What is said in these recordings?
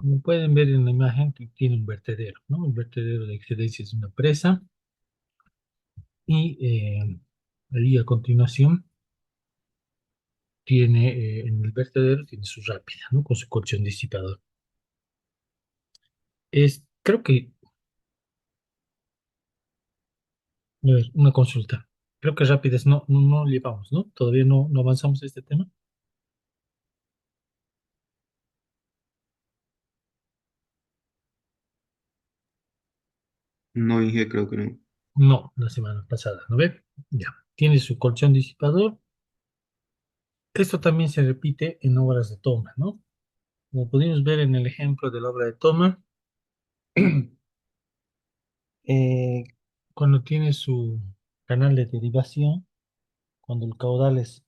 Como pueden ver en la imagen, que tiene un vertedero, ¿no? Un vertedero de excedencia es una presa y ahí a continuación tiene en el vertedero tiene su rápida, ¿no? Con su colchón disipador. Creo que, a ver, una consulta. Creo que rápidas no llevamos, ¿no? Todavía no avanzamos en este tema. No, Inge, creo que no. No, la semana pasada, ¿no ve? Ya. Tiene su colchón disipador. Esto también se repite en obras de toma, ¿no? Como pudimos ver en el ejemplo de la obra de toma, eh, cuando tiene su canal de derivación, cuando el caudal es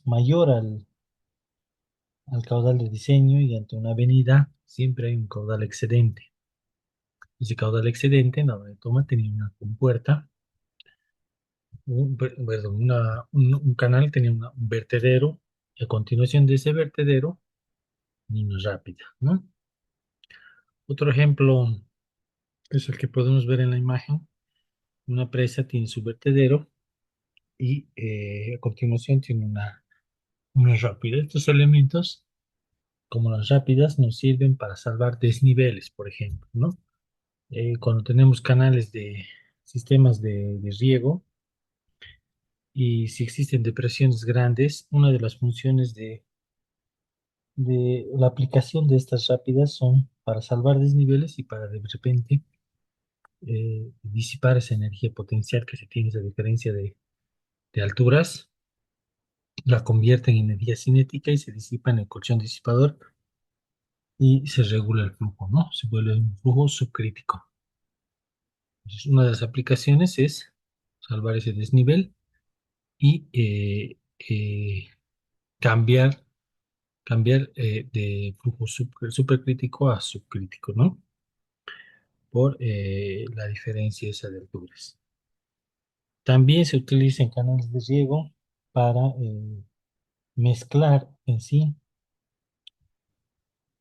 mayor al caudal de diseño y ante una avenida, siempre hay un caudal excedente. Ese caudal excedente en la obra de toma tenía una compuerta, perdón, un canal tenía un vertedero, y a continuación de ese vertedero, una rápida, ¿no? Otro ejemplo es el que podemos ver en la imagen. Una presa tiene su vertedero y a continuación tiene una rápida. Estos elementos, como las rápidas, nos sirven para salvar desniveles, por ejemplo, ¿no? Cuando tenemos canales de sistemas de riego y si existen depresiones grandes, una de las funciones de la aplicación de estas rápidas son para salvar desniveles y para de repente disipar esa energía potencial que se tiene, esa diferencia de alturas, la convierte en energía cinética y se disipa en el colchón disipador y se regula el flujo, ¿no? Se vuelve un flujo subcrítico. Entonces, una de las aplicaciones es salvar ese desnivel y cambiar, cambiar de flujo supercrítico a subcrítico, ¿no? Por la diferencia esa de alturas. También se utiliza en canales de riego para mezclar en sí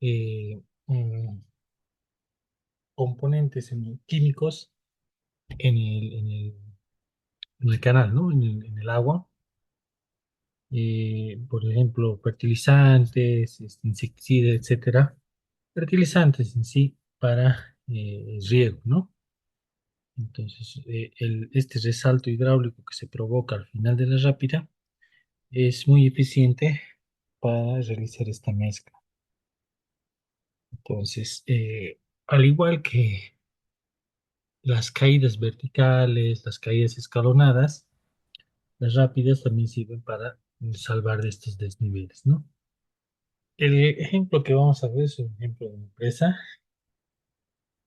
eh, mm, componentes químicos en el canal, ¿no? En el agua. Por ejemplo, fertilizantes, insecticidas, etcétera. Fertilizantes en sí para riego, ¿no? Entonces, este resalto hidráulico que se provoca al final de la rápida es muy eficiente para realizar esta mezcla. Entonces, al igual que las caídas verticales, las caídas escalonadas, las rápidas también sirven para salvar de estos desniveles, ¿no? El ejemplo que vamos a ver es un ejemplo de una empresa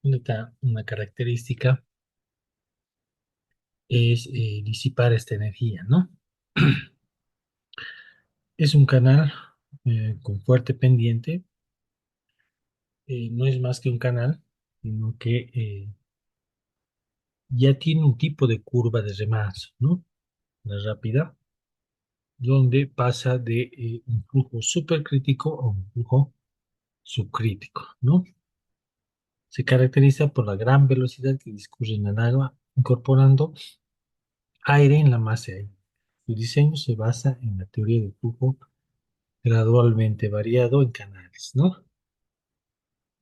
donde está una característica es disipar esta energía, ¿no? Es un canal con fuerte pendiente, no es más que un canal, sino que ya tiene un tipo de curva de remanso, ¿no? La rápida, donde pasa de un flujo supercrítico a un flujo subcrítico, ¿no? Se caracteriza por la gran velocidad que discurre en el agua, incorporando aire en la masa aérea. Su diseño se basa en la teoría del flujo gradualmente variado en canales, ¿no?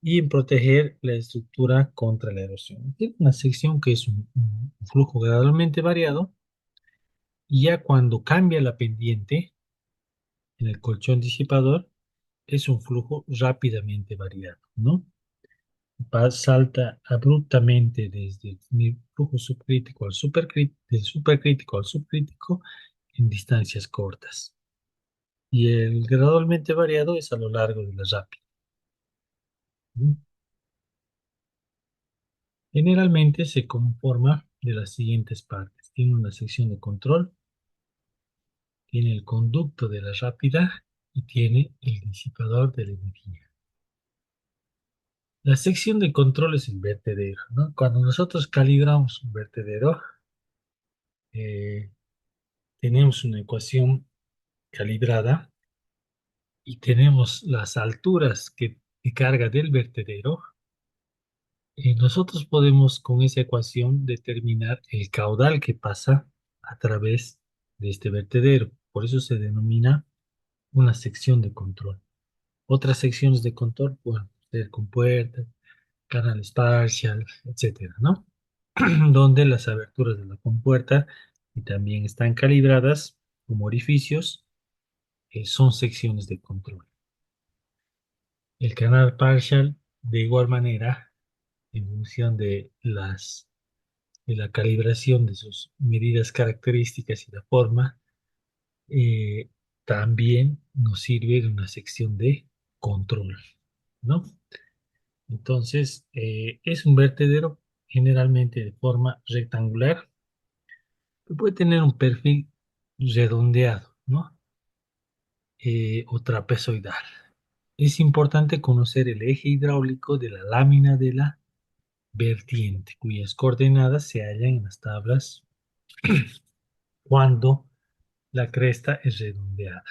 Y en proteger la estructura contra la erosión. Tiene una sección que es un flujo gradualmente variado y ya cuando cambia la pendiente en el colchón disipador es un flujo rápidamente variado, ¿no? Salta abruptamente desde el flujo subcrítico al supercrítico, del supercrítico al subcrítico en distancias cortas. Y el gradualmente variado es a lo largo de la rápida. ¿Mm? Generalmente se conforma de las siguientes partes. Tiene una sección de control, tiene el conducto de la rápida y tiene el disipador de la energía. La sección de control es el vertedero, ¿no? Cuando nosotros calibramos un vertedero, eh, tenemos una ecuación calibrada y tenemos las alturas que de carga del vertedero, nosotros podemos con esa ecuación determinar el caudal que pasa a través de este vertedero. Por eso se denomina una sección de control. Otras secciones de control pueden ser compuertas, canales parcial, etcétera, ¿no? Donde las aberturas de la compuerta y también están calibradas como orificios, son secciones de control. El canal partial, de igual manera, en función de la calibración de sus medidas características y la forma, eh, también nos sirve de una sección de control, ¿no? Entonces, es un vertedero generalmente de forma rectangular, que puede tener un perfil redondeado, ¿no? O trapezoidal. Es importante conocer el eje hidráulico de la lámina de la vertiente, cuyas coordenadas se hallan en las tablas cuando la cresta es redondeada.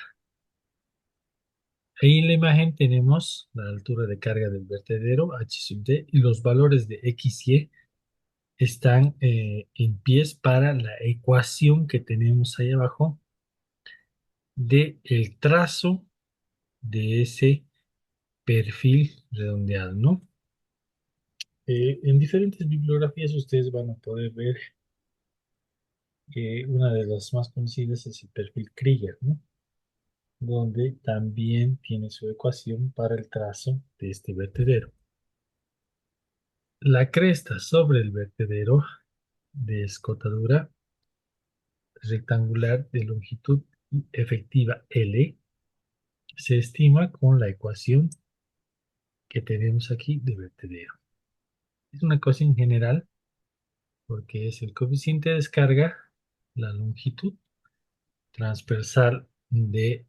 Ahí en la imagen tenemos la altura de carga del vertedero, H sub D, y los valores de X y Y están en pies para la ecuación que tenemos ahí abajo de el trazo de ese perfil redondeado, ¿no? En diferentes bibliografías ustedes van a poder ver que una de las más conocidas es el perfil Krieger, ¿no? Donde también tiene su ecuación para el trazo de este vertedero. La cresta sobre el vertedero de escotadura rectangular de longitud efectiva L se estima con la ecuación que tenemos aquí de vertedero. Es una ecuación general porque es el coeficiente de descarga, la longitud transversal de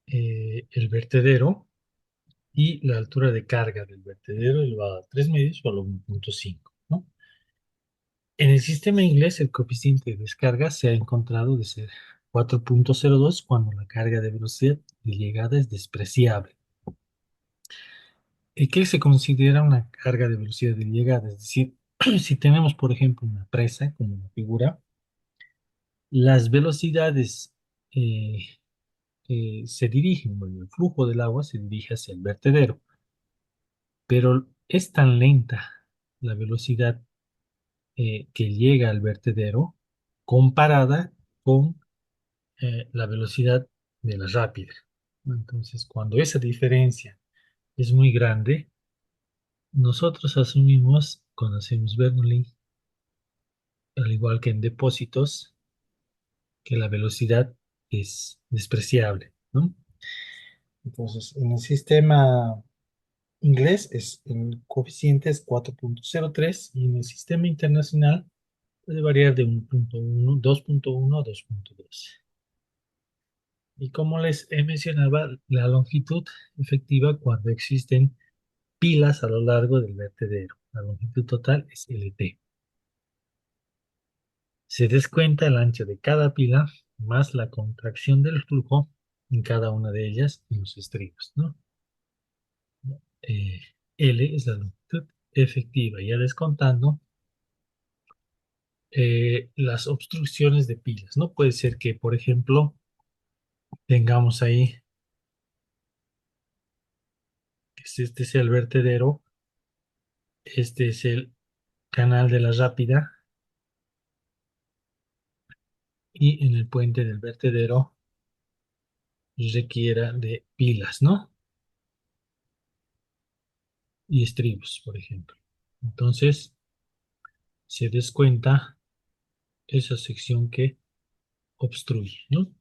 el vertedero y la altura de carga del vertedero elevado a 3 medios o a lo 1.5, ¿no? En el sistema inglés, el coeficiente de descarga se ha encontrado de ser 4.02 cuando la carga de velocidad de llegada es despreciable. ¿Qué se considera una carga de velocidad de llegada? Es decir, si tenemos, por ejemplo, una presa, como una figura, las velocidades eh, se dirigen, bueno, el flujo del agua se dirige hacia el vertedero, pero es tan lenta la velocidad que llega al vertedero comparada con la velocidad de la rápida. Entonces, cuando esa diferencia es muy grande, nosotros asumimos, cuando hacemos Bernoulli, al igual que en depósitos, que la velocidad es despreciable, ¿no? Entonces, en el sistema inglés el coeficiente es 4.03 y en el sistema internacional puede variar de 1.1, 2.1 a 2.2. Y como les mencionaba, la longitud efectiva cuando existen pilas a lo largo del vertedero. La longitud total es LT. Se descuenta el ancho de cada pila más la contracción del flujo en cada una de ellas en los estribos, ¿no? Eh, L es la longitud efectiva, ya descontando las obstrucciones de pilas, ¿no? Puede ser que, por ejemplo, tengamos ahí que este sea el vertedero, este es el canal de la rápida y en el puente del vertedero requiera de pilas, ¿no? Y estribos, por ejemplo. Entonces, se descuenta esa sección que obstruye, ¿no?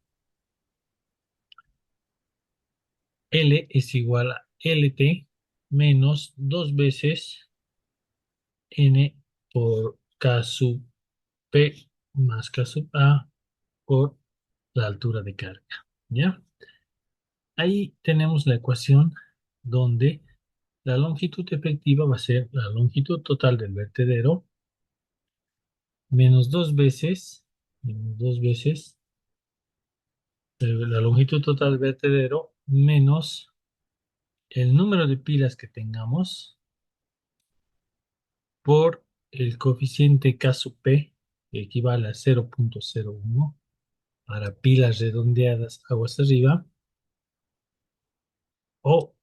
L es igual a LT menos dos veces N por K sub P más K sub A por la altura de carga, ¿ya? Ahí tenemos la ecuación donde la longitud efectiva va a ser la longitud total del vertedero menos dos veces la longitud total del vertedero menos el número de pilas que tengamos por el coeficiente K sub P, que equivale a 0,01 para pilas redondeadas aguas arriba, o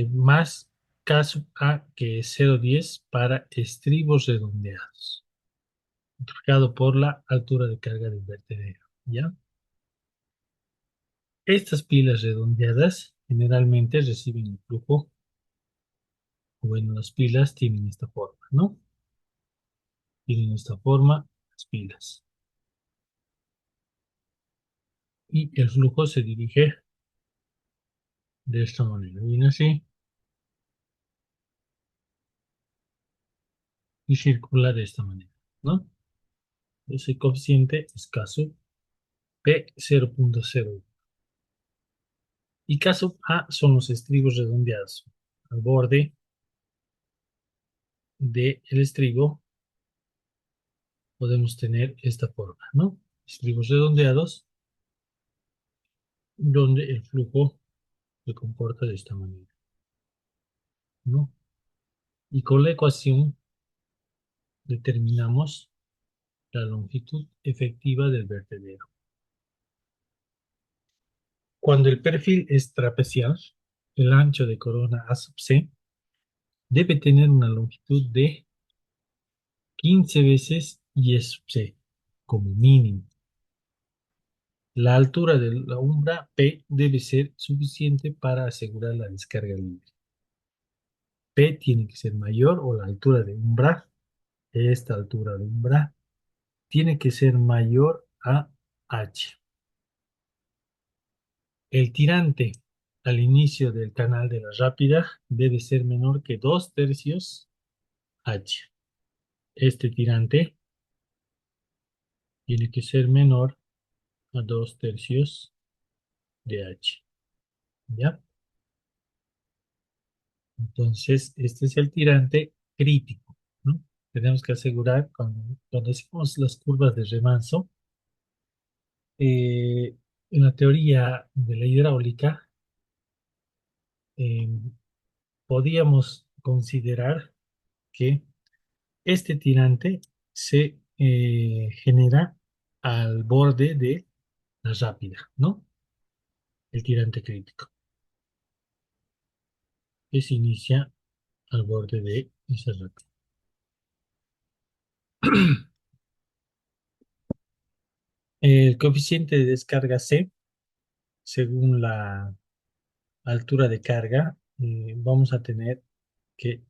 más K sub A, que es 0,10 para estribos redondeados, multiplicado por la altura de carga del vertedero, ¿ya? Estas pilas redondeadas generalmente reciben el flujo, o bueno, las pilas tienen esta forma, ¿no? Tienen esta forma las pilas. Y el flujo se dirige de esta manera. Viene así y circula de esta manera, ¿no? Ese coeficiente escaso P 0,0. Y caso A son los estribos redondeados. Al borde del estribo podemos tener esta forma, ¿no? Estribos redondeados donde el flujo se comporta de esta manera, ¿no? Y con la ecuación determinamos la longitud efectiva del vertedero. Cuando el perfil es trapezial, el ancho de corona A sub C debe tener una longitud de 15 veces Y sub C, como mínimo. La altura de la umbra P debe ser suficiente para asegurar la descarga libre. P tiene que ser mayor, o la altura de umbra, esta altura de umbra, tiene que ser mayor a H. El tirante al inicio del canal de la rápida debe ser menor que 2/3 H. Este tirante tiene que ser menor a 2/3 de H. ¿Ya? Entonces, este es el tirante crítico, ¿no? Tenemos que asegurar cuando hacemos las curvas de remanso, en la teoría de la hidráulica, eh, podíamos considerar que este tirante se genera al borde de la rápida, ¿no? El tirante crítico, que se inicia al borde de esa rápida. El coeficiente de descarga C, según la altura de carga, vamos a tener que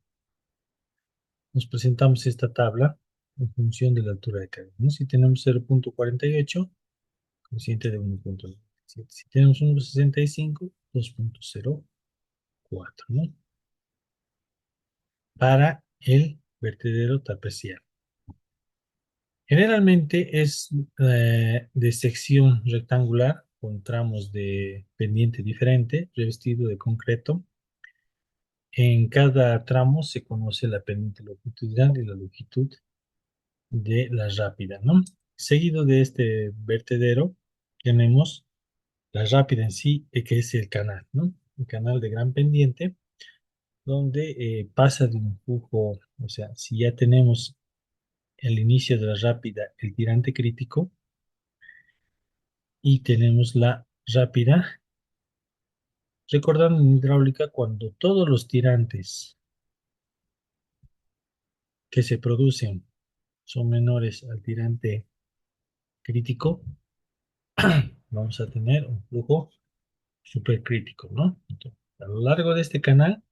nos presentamos esta tabla en función de la altura de carga, ¿no? Si tenemos 0,48, coeficiente de 1,97. Si tenemos 1,65, 2,04, ¿no? Para el vertedero trapezial. Generalmente es de sección rectangular con tramos de pendiente diferente, revestido de concreto. En cada tramo se conoce la pendiente longitudinal y la longitud de la rápida, ¿no? Seguido de este vertedero tenemos la rápida en sí, que es el canal, ¿no? El canal de gran pendiente, donde pasa de un flujo, o sea, si ya tenemos el inicio de la rápida, el tirante crítico, y tenemos la rápida, recordando en hidráulica, cuando todos los tirantes que se producen son menores al tirante crítico, vamos a tener un flujo supercrítico, ¿no? Entonces, a lo largo de este canal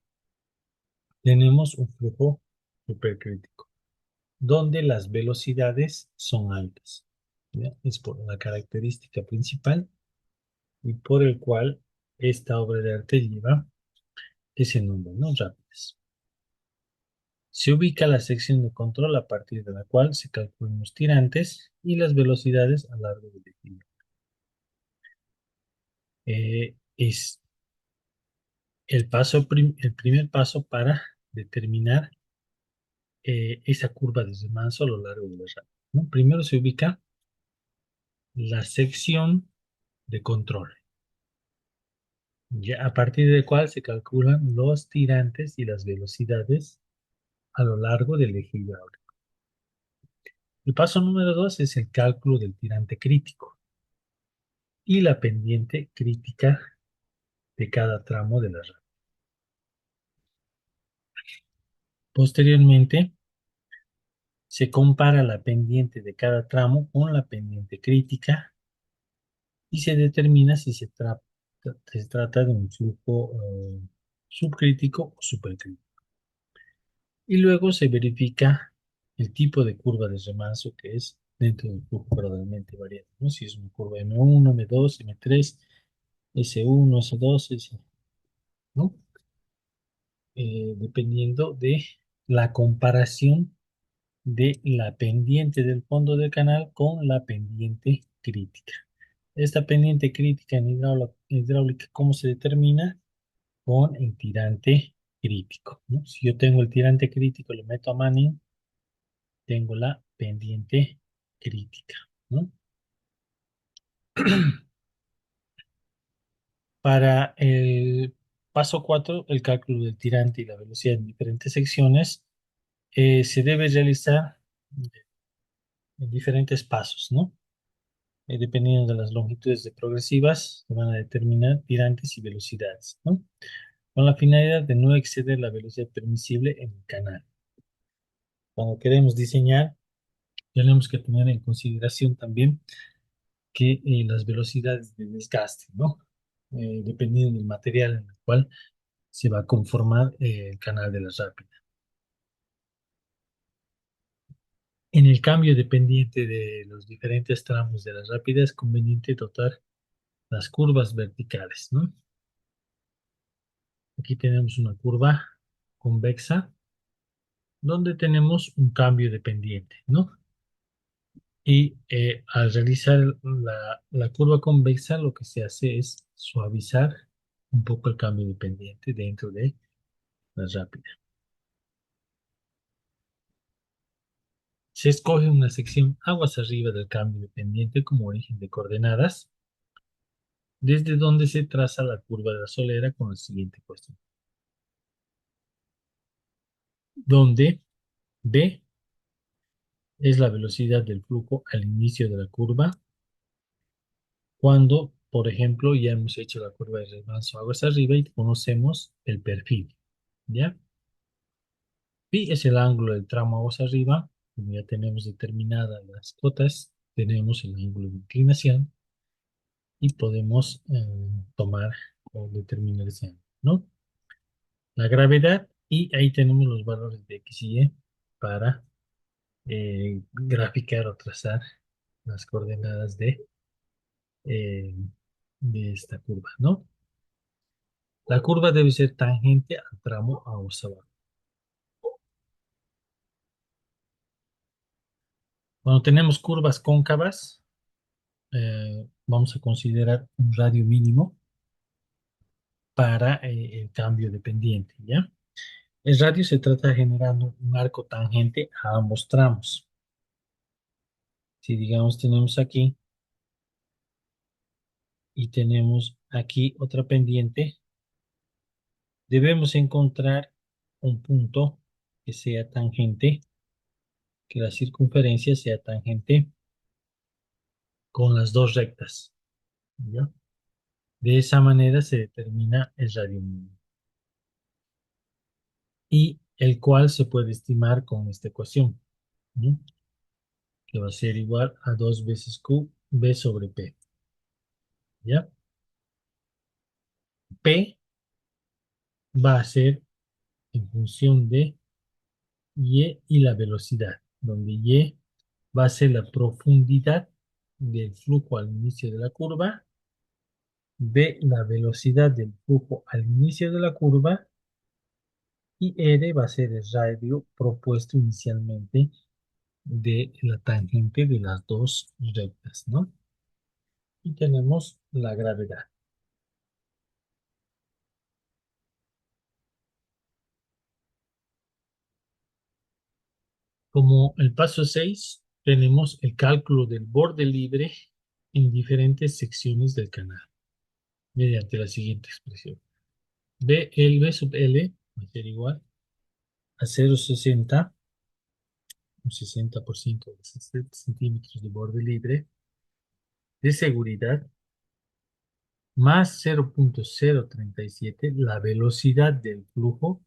tenemos un flujo supercrítico, donde las velocidades son altas, ¿ya? Es por la característica principal y por el cual esta obra de arte lleva ese nombre, ¿no? Rápidas. Se ubica la sección de control a partir de la cual se calculan los tirantes y las velocidades a lo largo del equilibrio. Es el primer paso para determinar esa curva de remanso a lo largo de la rápida, ¿no? Primero se ubica la sección de control, ya a partir del cual se calculan los tirantes y las velocidades a lo largo del eje hidráulico. El paso número 2 es el cálculo del tirante crítico y la pendiente crítica de cada tramo de la rama. Posteriormente, se compara la pendiente de cada tramo con la pendiente crítica y se determina si se trata de un flujo subcrítico o supercrítico. Y luego se verifica el tipo de curva de remanso que es dentro del flujo gradualmente variable, ¿no? Si es una curva M1, M2, M3, S1, S2, S, ¿no? Dependiendo de la comparación de la pendiente del fondo del canal con la pendiente crítica. Esta pendiente crítica en hidráulica, ¿cómo se determina? Con el tirante crítico, ¿no? Si yo tengo el tirante crítico, le meto a Manning, tengo la pendiente crítica, ¿no? Para el paso 4, el cálculo del tirante y la velocidad en diferentes secciones, se debe realizar en diferentes pasos, ¿no? Dependiendo de las longitudes de progresivas, se van a determinar tirantes y velocidades, ¿no? Con la finalidad de no exceder la velocidad permisible en el canal. Cuando queremos diseñar, tenemos que tener en consideración también que las velocidades de desgaste, ¿no? Dependiendo del material en el cual se va a conformar el canal de la rápida. En el cambio dependiente de los diferentes tramos de la rápida es conveniente dotar las curvas verticales, ¿no? Aquí tenemos una curva convexa donde tenemos un cambio de pendiente, ¿no? Y al realizar la curva convexa, lo que se hace es suavizar un poco el cambio de pendiente dentro de la rápida. Se escoge una sección aguas arriba del cambio de pendiente como origen de coordenadas, desde donde se traza la curva de la solera con la siguiente cuestión, donde B es la velocidad del flujo al inicio de la curva, cuando, por ejemplo, ya hemos hecho la curva de remanso aguas arriba y conocemos el perfil, ¿ya? Pi es el ángulo del tramo aguas arriba, como ya tenemos determinadas las cotas, tenemos el ángulo de inclinación y podemos tomar o determinar ese ángulo, ¿no? La gravedad y ahí tenemos los valores de X y Y para graficar o trazar las coordenadas eh, de esta curva, ¿no? La curva debe ser tangente al tramo aguas abajo. Cuando tenemos curvas cóncavas, vamos a considerar un radio mínimo para el cambio de pendiente, ¿ya? El radio se trata generando un arco tangente a ambos tramos. Si digamos tenemos aquí y tenemos aquí otra pendiente, debemos encontrar un punto que sea tangente, que la circunferencia sea tangente con las dos rectas, ¿ya? De esa manera se determina el radio mínimo y el cual se puede estimar con esta ecuación, ¿no? Que va a ser igual a 2 veces Q B sobre P, ¿ya? P va a ser en función de Y y la velocidad, donde Y va a ser la profundidad del flujo al inicio de la curva, B la velocidad del flujo al inicio de la curva y R va a ser el radio propuesto inicialmente de la tangente de las dos rectas, ¿no? Y tenemos la gravedad. Como el paso 6, tenemos el cálculo del borde libre en diferentes secciones del canal, mediante la siguiente expresión. B sub L va a ser igual a 0,60, un 60% de 60 centímetros de borde libre de seguridad, más 0,037 la velocidad del flujo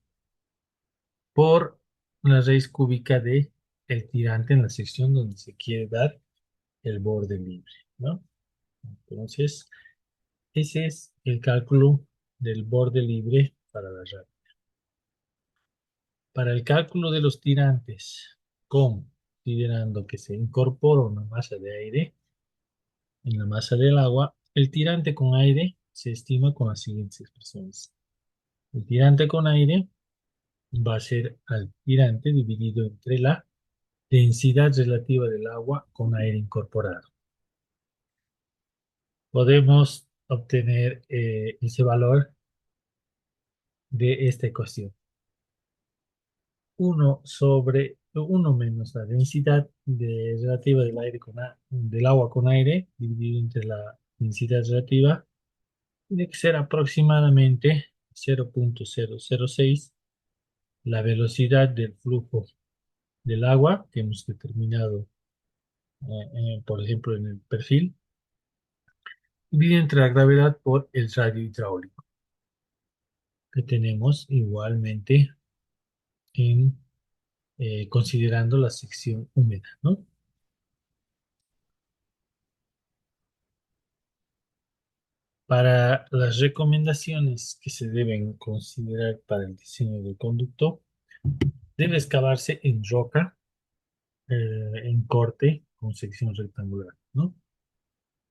por la raíz cúbica de el tirante en la sección donde se quiere dar el borde libre, ¿no? Entonces, ese es el cálculo del borde libre para la raya. Para el cálculo de los tirantes, considerando que se incorpora una masa de aire en la masa del agua, el tirante con aire se estima con las siguientes expresiones. El tirante con aire va a ser al tirante dividido entre la densidad relativa del agua con aire incorporado. Podemos obtener ese valor de esta ecuación. Uno menos la densidad relativa del agua con aire dividido entre la densidad relativa tiene que ser aproximadamente 0,006 la velocidad del flujo del agua que hemos determinado, por ejemplo, en el perfil, dividido entre la gravedad por el radio hidráulico que tenemos igualmente en considerando la sección húmeda, ¿no? Para las recomendaciones que se deben considerar para el diseño del conducto, debe excavarse en roca, en corte, con sección rectangular, ¿no?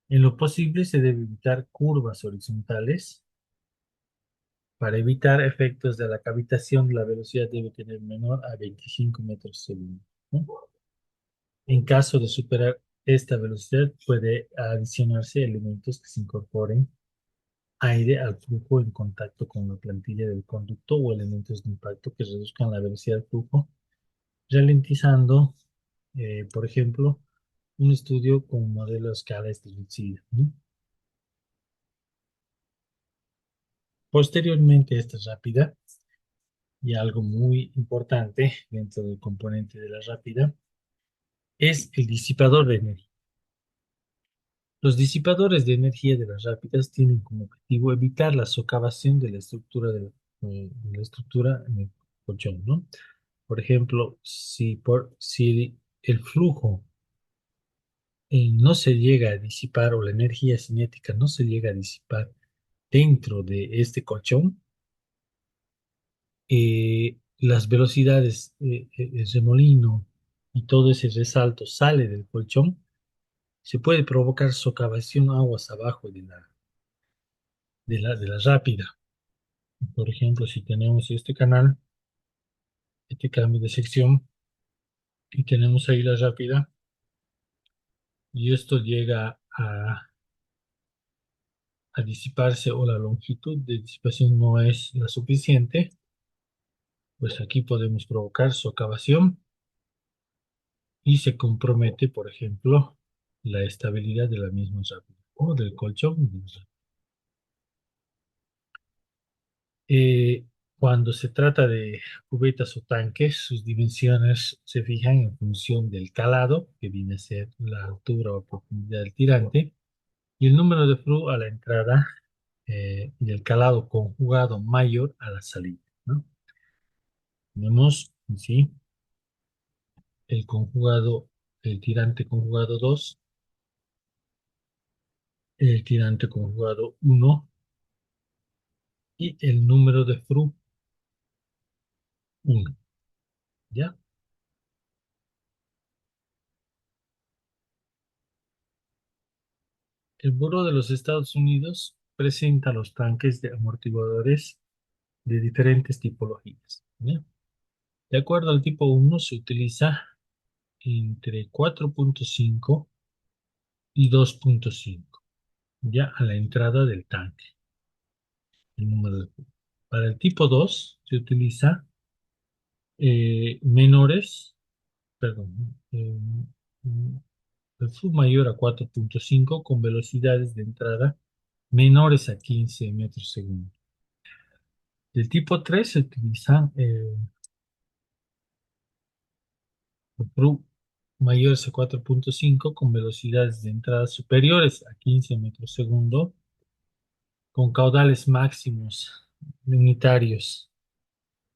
En lo posible se debe evitar curvas horizontales. Para evitar efectos de la cavitación, la velocidad debe tener menor a 25 metros segundo, ¿no? En caso de superar esta velocidad, puede adicionarse elementos que se incorporen aire al flujo en contacto con la plantilla del conducto o elementos de impacto que reduzcan la velocidad del flujo, ralentizando, por ejemplo, un estudio con un modelo a escala establecida, ¿no? Posteriormente a esta rápida, y algo muy importante dentro del componente de la rápida, es el disipador de energía. Los disipadores de energía de las rápidas tienen como objetivo evitar la socavación de la estructura de la estructura en el colchón, ¿no? Por ejemplo, si el flujo no se llega a disipar o la energía cinética no se llega a disipar dentro de este colchón, las velocidades, el remolino y todo ese resalto sale del colchón, se puede provocar socavación aguas abajo de la rápida. Por ejemplo, si tenemos este canal, este cambio de sección, y tenemos ahí la rápida, y esto llega a disiparse o la longitud de disipación no es la suficiente, pues aquí podemos provocar socavación y se compromete, por ejemplo, la estabilidad de la misma rápida o del colchón. Eh, Cuando se trata de cubetas o tanques, sus dimensiones se fijan en función del calado, que viene a ser la altura o profundidad del tirante, y el número de flujo a la entrada y el calado conjugado mayor a la salida, ¿no? Tenemos, sí, el conjugado, el tirante conjugado 2, el tirante conjugado 1 y el número de flu 1, ¿ya? El Buró de los Estados Unidos presenta los tanques de amortiguadores de diferentes tipologías, ¿ya? De acuerdo al tipo 1 se utiliza entre 4,5 y 2,5, ya a la entrada del tanque, el número de flu. Para el tipo 2 se utiliza menores, perdón, el flu mayor a 4,5 con velocidades de entrada menores a 15 metros segundo. Del tipo 3 se utilizan Fru mayores a 4.5 con velocidades de entrada superiores a 15 metros segundo, con caudales máximos unitarios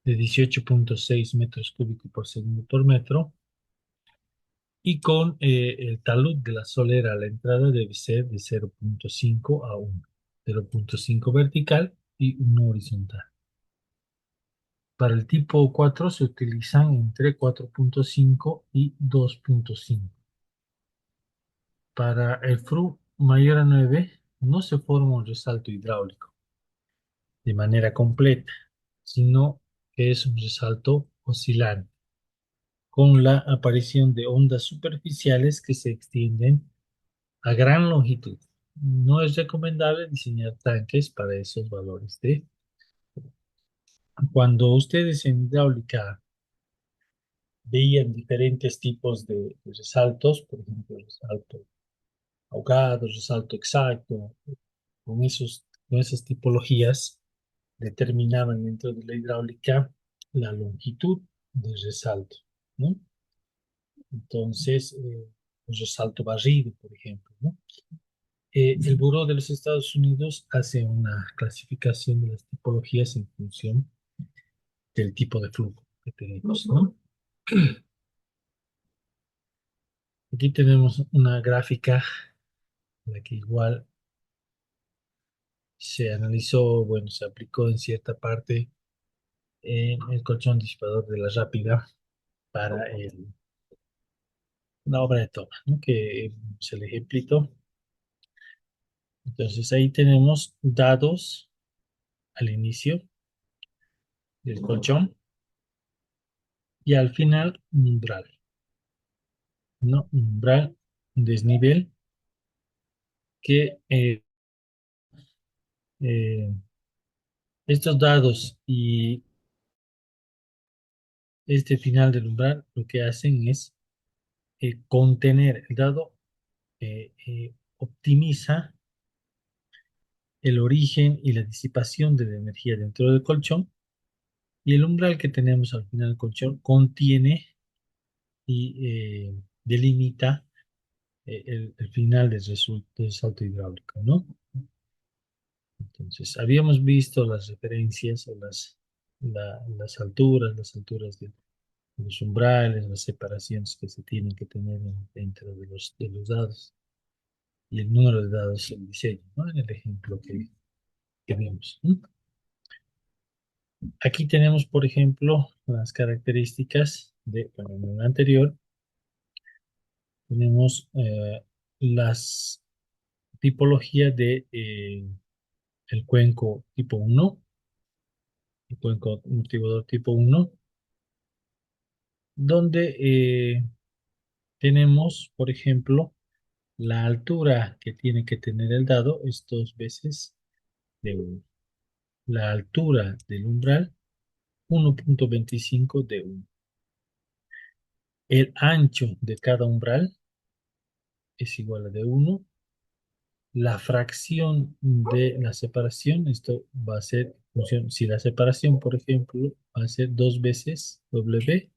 de 18.6 metros cúbicos por segundo por metro y con el talud de la solera a la entrada debe ser de 0.5 a 1, 0.5 vertical y 1 horizontal. Para el tipo 4 se utilizan entre 4.5 y 2.5. Para el FRU mayor a 9 no se forma un resalto hidráulico de manera completa, sino que es un resalto oscilante, con la aparición de ondas superficiales que se extienden a gran longitud. No es recomendable diseñar tanques para esos valores de. Cuando ustedes en hidráulica veían diferentes tipos de resaltos, por ejemplo, resalto ahogado, resalto exacto, con esas tipologías determinaban dentro de la hidráulica la longitud del resalto, ¿no? Entonces, el resalto barrido, por ejemplo, ¿no? El Buró de los Estados Unidos hace una clasificación de las tipologías en función del tipo de flujo que tenemos, ¿no? Aquí tenemos una gráfica en la que igual se analizó, bueno, se aplicó en cierta parte en el colchón disipador de la rápida para la obra de toma, ¿no? Que es el ejemplito. Entonces ahí tenemos dados al inicio del colchón y al final un umbral, ¿no? Un umbral, un desnivel que eh, estos dados y este final del umbral lo que hacen es contener el dado, optimiza el origen y la disipación de la energía dentro del colchón y el umbral que tenemos al final del colchón contiene y delimita el final del salto hidráulico, ¿no? Entonces, habíamos visto las referencias o las alturas de los umbrales, las separaciones que se tienen que tener dentro de los dados y el número de dados en diseño, ¿no? En el ejemplo que vimos, ¿no? Aquí tenemos, por ejemplo, las características bueno, en el anterior, tenemos las tipologías de el cuenco tipo uno, el cuenco amortiguador tipo uno, donde tenemos, por ejemplo, la altura que tiene que tener el dado es 2 veces de 1. La altura del umbral, 1.25 de 1. El ancho de cada umbral es igual a de 1. La fracción de la separación, esto va a ser función, si la separación, por ejemplo, va a ser 2 veces W,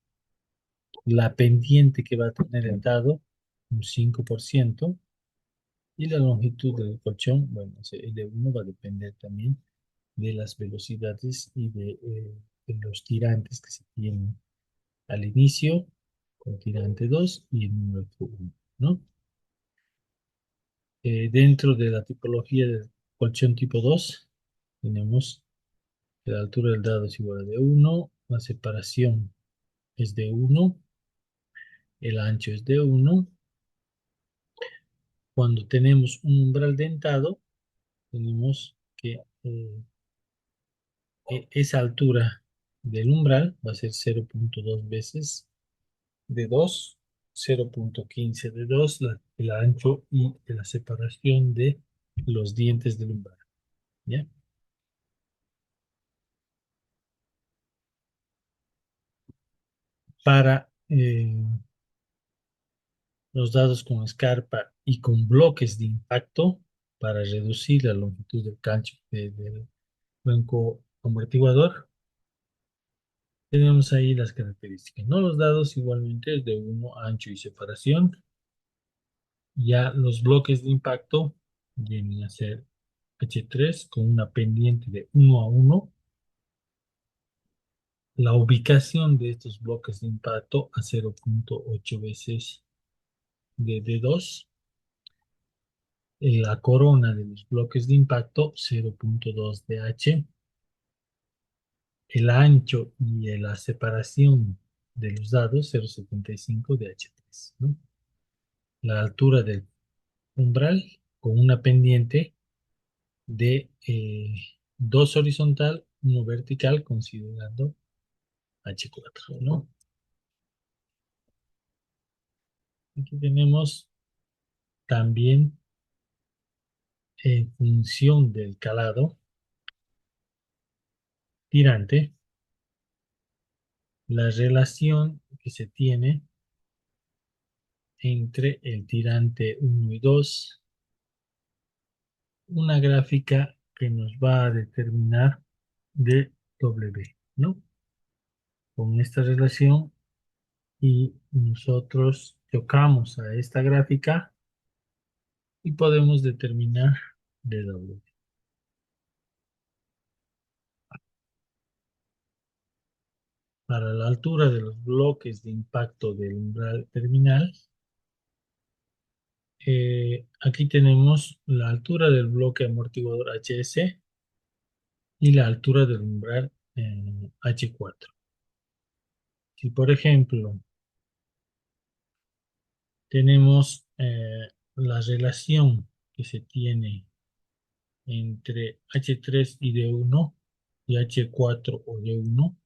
la pendiente que va a tener el dado, un 5%, y la longitud del colchón, bueno, el de 1 va a depender también de las velocidades y de los tirantes que se tienen al inicio, con tirante 2 y el número 1, ¿no? Dentro de la tipología del colchón tipo 2 tenemos que la altura del dado es igual a de 1, la separación es de 1, el ancho es de 1. Cuando tenemos un umbral dentado, tenemos que esa altura del umbral va a ser 0.2 veces de 2, 0.15 de 2, el ancho y la separación de los dientes del umbral, ¿ya? Para los dados con escarpa y con bloques de impacto, para reducir la longitud del cancho del cuenco amortiguador. Tenemos ahí las características, ¿no? Los dados igualmente es de 1 ancho y separación. Ya los bloques de impacto vienen a ser H3 con una pendiente de 1 a 1. La ubicación de estos bloques de impacto a 0,8 veces de D2. La corona de los bloques de impacto 0,2 de H. El ancho y la separación de los dados 0,75 de H3, ¿no? La altura del umbral con una pendiente de 2 horizontal, 1 vertical, considerando H4, ¿no? Aquí tenemos también en función del calado tirante, la relación que se tiene entre el tirante 1 y 2, una gráfica que nos va a determinar de W, ¿no? Con esta relación y nosotros tocamos a esta gráfica y podemos determinar dW. Para la altura de los bloques de impacto del umbral terminal, aquí tenemos la altura del bloque amortiguador HS y la altura del umbral H4. Si, por ejemplo, tenemos la relación que se tiene entre H3 y D1 y H4 o D1,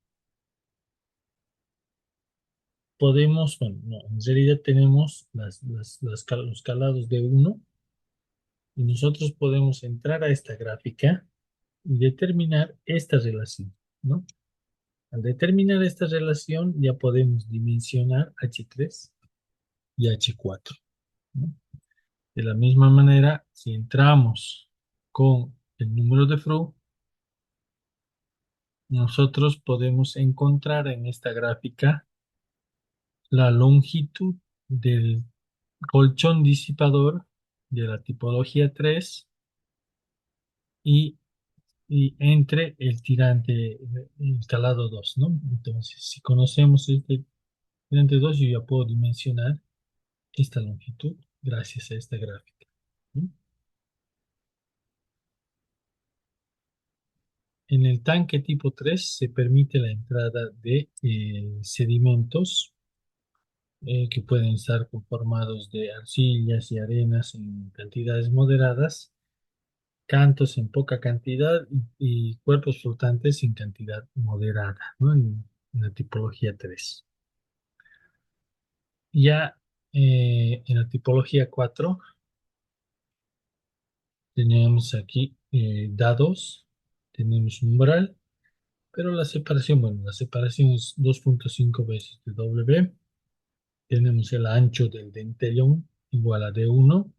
podemos, bueno, no, en realidad tenemos los calados D1 y nosotros podemos entrar a esta gráfica y determinar esta relación, ¿no? Al determinar esta relación ya podemos dimensionar H3 y H4, ¿no? De la misma manera, si entramos con el número de Froug, nosotros podemos encontrar en esta gráfica la longitud del colchón disipador de la tipología 3 y, y entre el tirante instalado 2, ¿no? Entonces, si conocemos este tirante 2, yo ya puedo dimensionar esta longitud gracias a esta gráfica, ¿no? En el tanque tipo 3 se permite la entrada de sedimentos que pueden estar conformados de arcillas y arenas en cantidades moderadas, cantos en poca cantidad y cuerpos flotantes en cantidad moderada, ¿no? En la tipología 3. Ya en la tipología 4 tenemos aquí dados, tenemos umbral, pero la separación, bueno, la separación es 2,5 veces de W. Tenemos el ancho del dentellón igual a D1,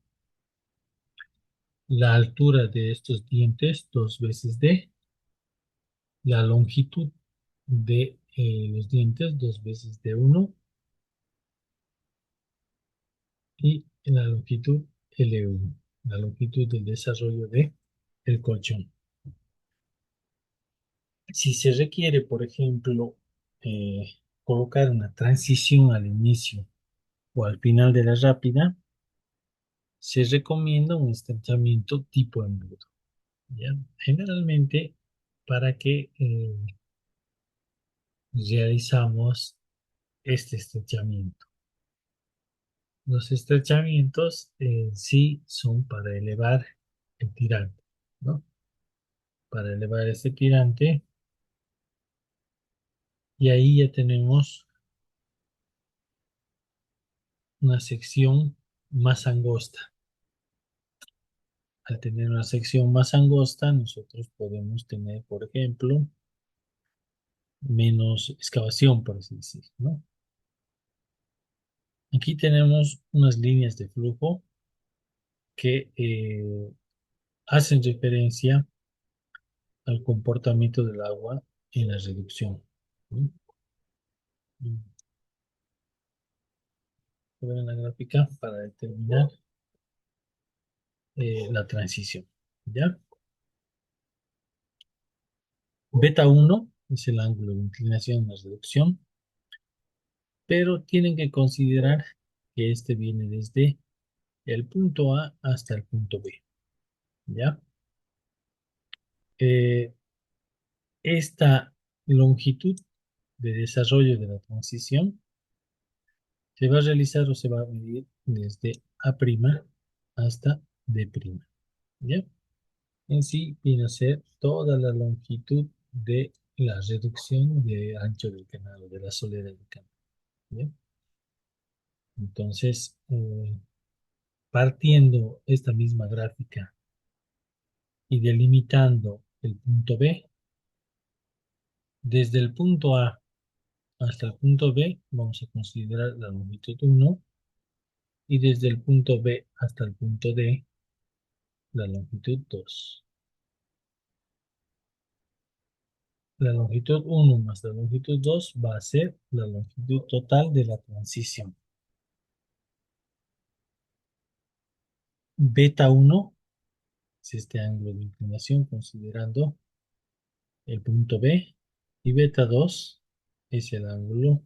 la altura de estos dientes 2 veces D, la longitud de los dientes 2 veces D1 y la longitud L1, la longitud del desarrollo de el colchón. Si se requiere, por ejemplo, eh, colocar una transición al inicio o al final de la rápida, se recomienda un estrechamiento tipo embudo, ¿ya? Generalmente, para que realizamos este estrechamiento. Los estrechamientos en sí son para elevar el tirante, ¿no? Para elevar este tirante y ahí ya tenemos una sección más angosta. Al tener una sección más angosta, nosotros podemos tener, por ejemplo, menos excavación, por así decirlo, ¿no? Aquí tenemos unas líneas de flujo que hacen referencia al comportamiento del agua en la reducción. ¿No? Mm, en la gráfica para determinar la transición. ¿Ya? Beta uno es el ángulo de inclinación en la reducción, pero tienen que considerar que este viene desde el punto A hasta el punto B. ¿Ya? Eh, esta longitud de desarrollo de la transición se va a realizar o se va a medir desde A' hasta D'. ¿Ya? En sí viene a ser toda la longitud de la reducción de ancho del canal o de la solera del canal. ¿Ya? Entonces, partiendo esta misma gráfica y delimitando el punto B, desde el punto A hasta el punto B vamos a considerar la longitud 1 y desde el punto B hasta el punto D la longitud 2. La longitud 1 más la longitud 2 va a ser la longitud total de la transición. Beta 1 es este ángulo de inclinación considerando el punto B y beta 2 es el ángulo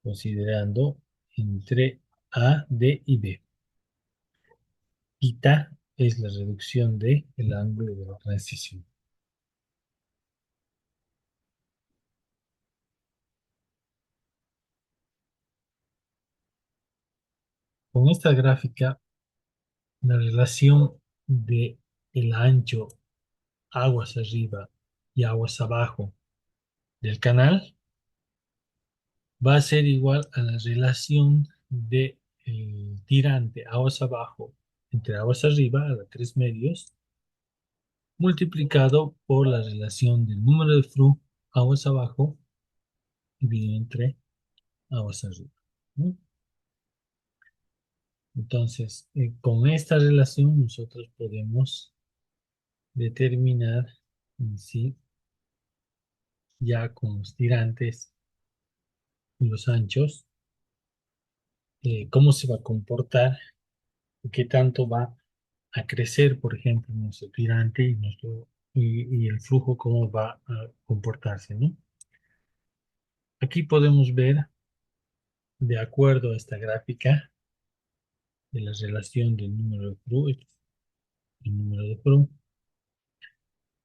considerando entre A, D y B. Eta es la reducción del ángulo de la transición. Con esta gráfica, la relación de el ancho aguas arriba y aguas abajo del canal va a ser igual a la relación de el tirante aguas abajo entre aguas arriba, a la 3 medios, multiplicado por la relación del número de flu aguas abajo dividido entre aguas arriba. ¿No? Entonces, con esta relación nosotros podemos determinar en sí, ya con los tirantes y los anchos, cómo se va a comportar, qué tanto va a crecer, por ejemplo, nuestro tirante y el flujo, cómo va a comportarse, ¿no? Aquí podemos ver, de acuerdo a esta gráfica, de la relación del número de flu, el número de flu,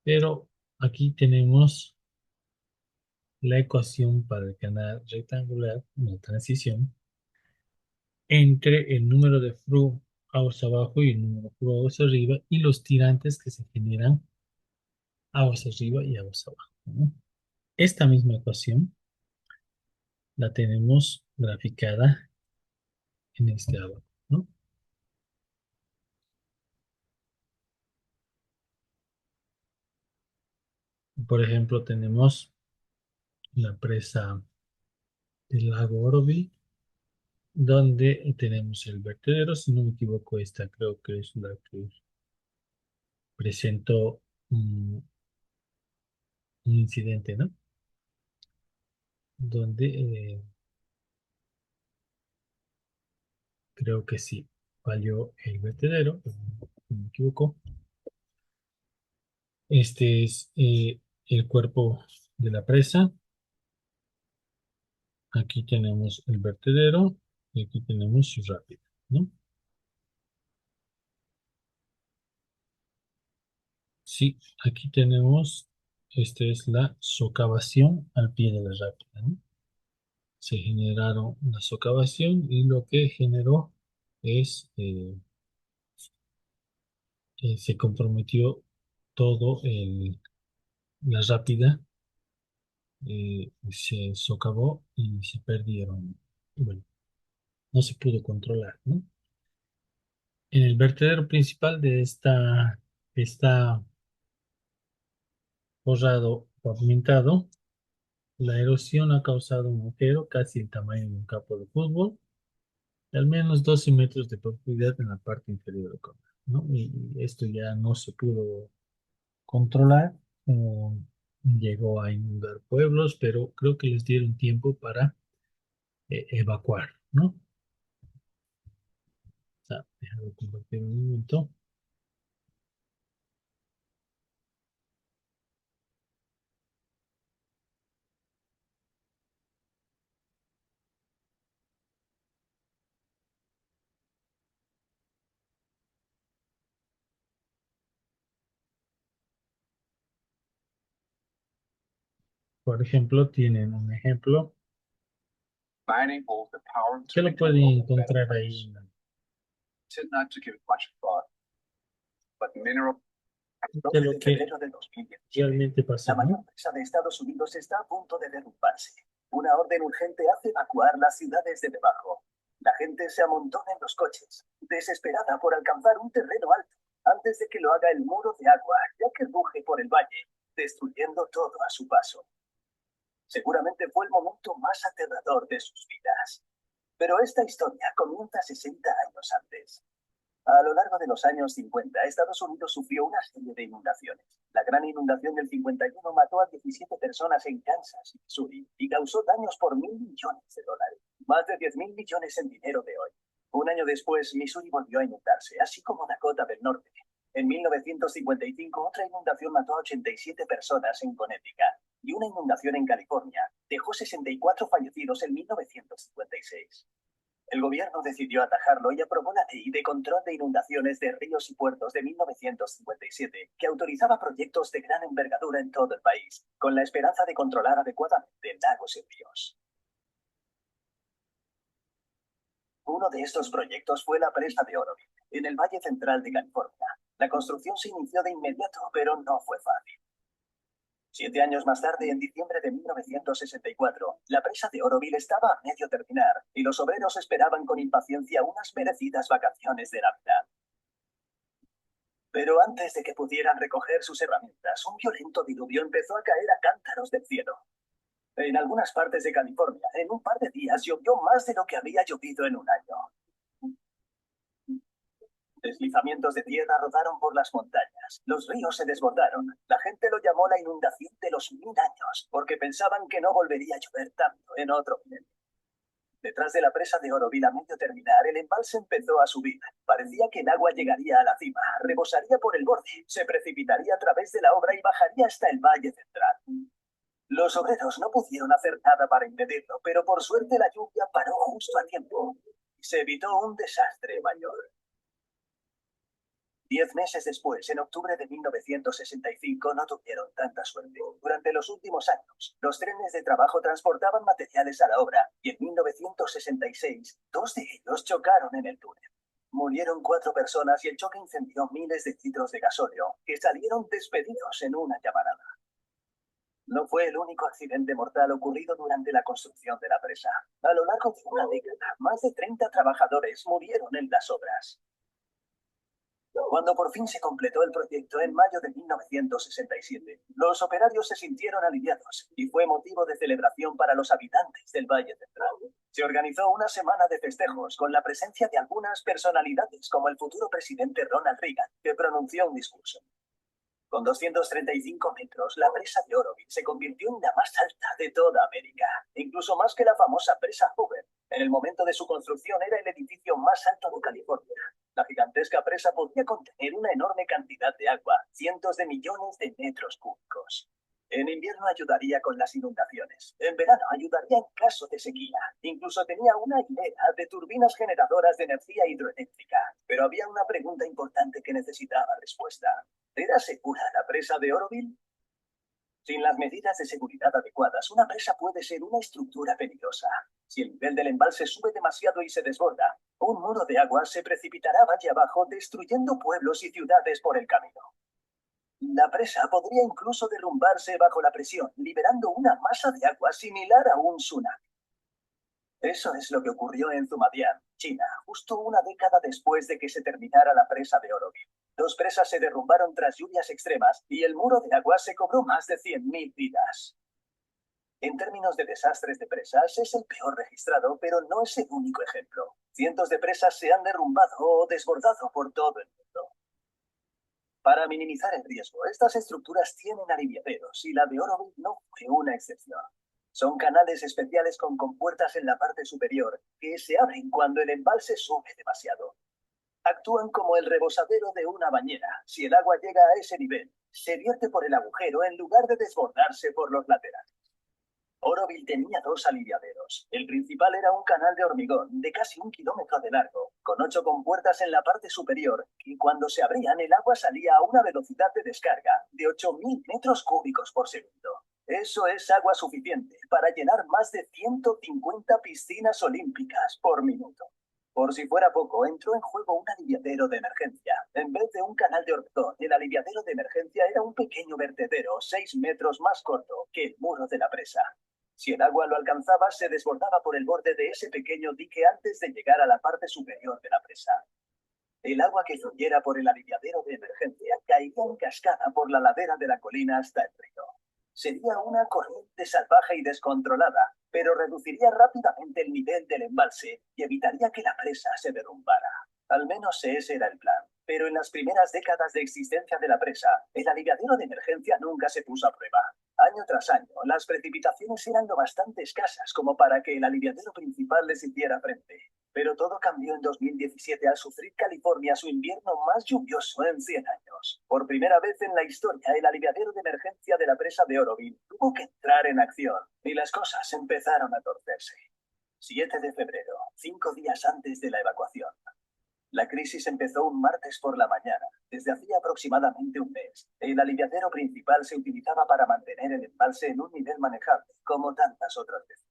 pero aquí tenemos la ecuación para el canal rectangular, una transición, entre el número de flu aguas abajo y el número de flu aguas arriba y los tirantes que se generan aguas arriba y aguas abajo, ¿no? Esta misma ecuación la tenemos graficada en este abajo, ¿no? Por ejemplo, tenemos la presa del lago Orobi, donde tenemos el vertedero, si no me equivoco, esta creo que es la que presentó un incidente, ¿no? Donde creo que sí falló el vertedero, si no me equivoco. Este es el cuerpo de la presa. Aquí tenemos el vertedero y aquí tenemos su rápida, ¿no? Sí, aquí tenemos, esta es la socavación al pie de la rápida, ¿no? Se generaron una socavación y lo que generó es, se comprometió todo la rápida, se socavó y se perdieron. Bueno, no se pudo controlar, ¿no? En el vertedero principal de esta está forrado, pavimentado. La erosión ha causado un agujero casi el tamaño de un campo de fútbol de al menos 12 metros de profundidad en la parte inferior del cono. ¿no? Y esto ya no se pudo controlar. Llegó a inundar pueblos, pero creo que les dieron tiempo para evacuar, ¿no? O sea, déjame compartir un momento. Por ejemplo, tienen un ejemplo que lo pueden encontrar ahí de lo que realmente pasa, La mayor ¿no? empresa de Estados Unidos está a punto de derrumbarse. Una orden urgente hace evacuar las ciudades de debajo. La gente se amontona en los coches, desesperada por alcanzar un terreno alto, antes de que lo haga el muro de agua, ya que ruge por el valle, destruyendo todo a su paso. Seguramente fue el momento más aterrador de sus vidas. Pero esta historia comienza 60 años antes. A lo largo de los años 50, Estados Unidos sufrió una serie de inundaciones. La gran inundación del 51 mató a 17 personas en Kansas, Missouri, y causó daños por $1.000 millones. Más de 10.000 millones en dinero de hoy. Un año después, Missouri volvió a inundarse, así como Dakota del Norte. En 1955, otra inundación mató a 87 personas en Connecticut. Y una inundación en California dejó 64 fallecidos en 1956. El gobierno decidió atajarlo y aprobó la Ley de Control de Inundaciones de Ríos y Puertos de 1957, que autorizaba proyectos de gran envergadura en todo el país, con la esperanza de controlar adecuadamente lagos y ríos. Uno de estos proyectos fue la presa de Oroville, en el Valle Central de California. La construcción se inició de inmediato, pero no fue fácil. 7 años más tarde, en diciembre de 1964, la presa de Oroville estaba a medio terminar y los obreros esperaban con impaciencia unas merecidas vacaciones de Navidad. Pero antes de que pudieran recoger sus herramientas, un violento diluvio empezó a caer a cántaros del cielo. En algunas partes de California, en un par de días llovió más de lo que había llovido en un año. Deslizamientos de tierra rodaron por las montañas. Los ríos se desbordaron. La gente lo llamó la inundación de los 1000 años, porque pensaban que no volvería a llover tanto en otro milenio. Detrás de la presa de Oroville, a medio terminar, el embalse empezó a subir. Parecía que el agua llegaría a la cima, rebosaría por el borde, se precipitaría a través de la obra y bajaría hasta el Valle Central. Los obreros no pudieron hacer nada para impedirlo, pero por suerte la lluvia paró justo a tiempo y se evitó un desastre mayor. 10 meses después, en octubre de 1965, no tuvieron tanta suerte. Durante los últimos años, los trenes de trabajo transportaban materiales a la obra y en 1966, dos de ellos chocaron en el túnel. Murieron 4 personas y el choque incendió miles de litros de gasóleo que salieron despedidos en una llamarada. No fue el único accidente mortal ocurrido durante la construcción de la presa. A lo largo de una década, más de 30 trabajadores murieron en las obras. Cuando por fin se completó el proyecto en mayo de 1967, los operarios se sintieron aliviados y fue motivo de celebración para los habitantes del Valle Central. Se organizó una semana de festejos con la presencia de algunas personalidades como el futuro presidente Ronald Reagan, que pronunció un discurso. Con 235 metros, la presa de Oroville se convirtió en la más alta de toda América, incluso más que la famosa presa Hoover. En el momento de su construcción era el edificio más alto de California. La gigantesca presa podía contener una enorme cantidad de agua, cientos de millones de metros cúbicos. En invierno ayudaría con las inundaciones. En verano ayudaría en caso de sequía. Incluso tenía una hilera de turbinas generadoras de energía hidroeléctrica. Pero había una pregunta importante que necesitaba respuesta. ¿Era segura la presa de Oroville? Sin las medidas de seguridad adecuadas, una presa puede ser una estructura peligrosa. Si el nivel del embalse sube demasiado y se desborda, un muro de agua se precipitará valle abajo, destruyendo pueblos y ciudades por el camino. La presa podría incluso derrumbarse bajo la presión, liberando una masa de agua similar a un tsunami. Eso es lo que ocurrió en Zumadian, China, justo una década después de que se terminara la presa de Oroville. Dos presas se derrumbaron tras lluvias extremas y el muro de agua se cobró más de 100.000 vidas. En términos de desastres de presas, es el peor registrado, pero no es el único ejemplo. Cientos de presas se han derrumbado o desbordado por todo el mundo. Para minimizar el riesgo, estas estructuras tienen aliviaderos y la de Oroville no fue una excepción. Son canales especiales con compuertas en la parte superior que se abren cuando el embalse sube demasiado. Actúan como el rebosadero de una bañera. Si el agua llega a ese nivel, se vierte por el agujero en lugar de desbordarse por los laterales. Oroville tenía dos aliviaderos. El principal era un canal de hormigón de casi 1 kilómetro de largo, con 8 compuertas en la parte superior, y cuando se abrían el agua salía a una velocidad de descarga de 8.000 metros cúbicos por segundo. Eso es agua suficiente para llenar más de 150 piscinas olímpicas por minuto. Por si fuera poco, entró en juego un aliviadero de emergencia. En vez de un canal de hormigón, el aliviadero de emergencia era un pequeño vertedero 6 metros más corto que el muro de la presa. Si el agua lo alcanzaba, se desbordaba por el borde de ese pequeño dique antes de llegar a la parte superior de la presa. El agua que fluyera por el aliviadero de emergencia caería en cascada por la ladera de la colina hasta el río. Sería una corriente salvaje y descontrolada, pero reduciría rápidamente el nivel del embalse y evitaría que la presa se derrumbara. Al menos ese era el plan. Pero en las primeras décadas de existencia de la presa, el aliviadero de emergencia nunca se puso a prueba. Año tras año, las precipitaciones eran lo bastante escasas como para que el aliviadero principal les hiciera frente. Pero todo cambió en 2017 al sufrir California su invierno más lluvioso en 100 años. Por primera vez en la historia, el aliviadero de emergencia de la presa de Oroville tuvo que entrar en acción y las cosas empezaron a torcerse. 7 de febrero, 5 días antes de la evacuación. La crisis empezó un martes por la mañana. Desde hacía aproximadamente un mes, el aliviadero principal se utilizaba para mantener el embalse en un nivel manejable, como tantas otras veces.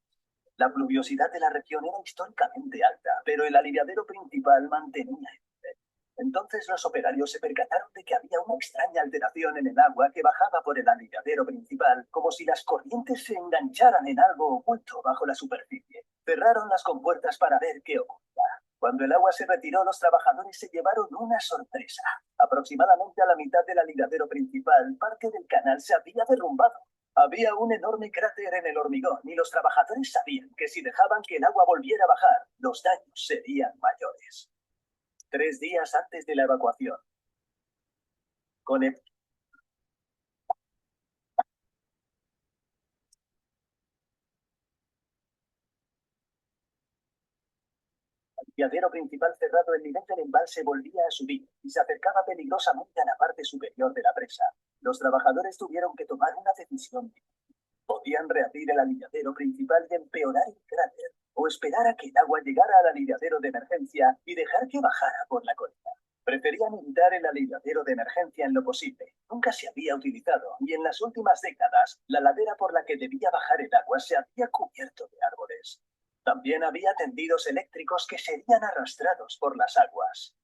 La pluviosidad de la región era históricamente alta, pero el aliviadero principal mantenía el nivel. Entonces los operarios se percataron de que había una extraña alteración en el agua que bajaba por el aliviadero principal, como si las corrientes se engancharan en algo oculto bajo la superficie. Cerraron las compuertas para ver qué ocurría. Cuando el agua se retiró, los trabajadores se llevaron una sorpresa. Aproximadamente a la mitad del aliviadero principal, parte del canal se había derrumbado. Había un enorme cráter en el hormigón y los trabajadores sabían que si dejaban que el agua volviera a bajar, los daños serían mayores. 3 días antes de la evacuación, con el aliviadero principal cerrado, el nivel del embalse volvía a subir y se acercaba peligrosamente a la parte superior de la presa. Los trabajadores tuvieron que tomar una decisión. Podían reabrir el aliviadero principal y empeorar el cráter, o esperar a que el agua llegara al aliviadero de emergencia y dejar que bajara por la colina. Preferían evitar el aliviadero de emergencia en lo posible. Nunca se había utilizado y en las últimas décadas la ladera por la que debía bajar el agua se había cubierto de árboles. También había tendidos eléctricos que serían arrastrados por las aguas.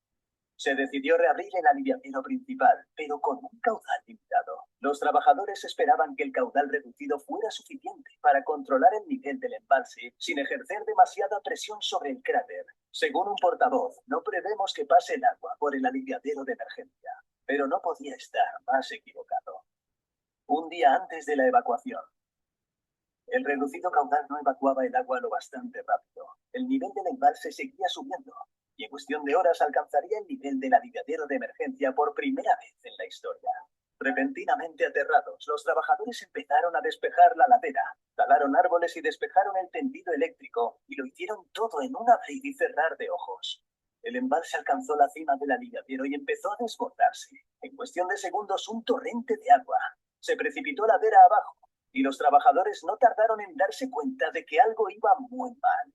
Se decidió reabrir el aliviadero principal, pero con un caudal limitado. Los trabajadores esperaban que el caudal reducido fuera suficiente para controlar el nivel del embalse sin ejercer demasiada presión sobre el cráter. Según un portavoz, no prevemos que pase el agua por el aliviadero de emergencia, pero no podía estar más equivocado. Un día antes de la evacuación, el reducido caudal no evacuaba el agua lo bastante rápido. El nivel del embalse seguía subiendo y en cuestión de horas alcanzaría el nivel del aliviadero de emergencia por primera vez en la historia. Repentinamente aterrados, los trabajadores empezaron a despejar la ladera, talaron árboles y despejaron el tendido eléctrico, y lo hicieron todo en un abrir y cerrar de ojos. El embalse alcanzó la cima del aliviadero y empezó a desbordarse. En cuestión de segundos, un torrente de agua se precipitó ladera abajo, y los trabajadores no tardaron en darse cuenta de que algo iba muy mal.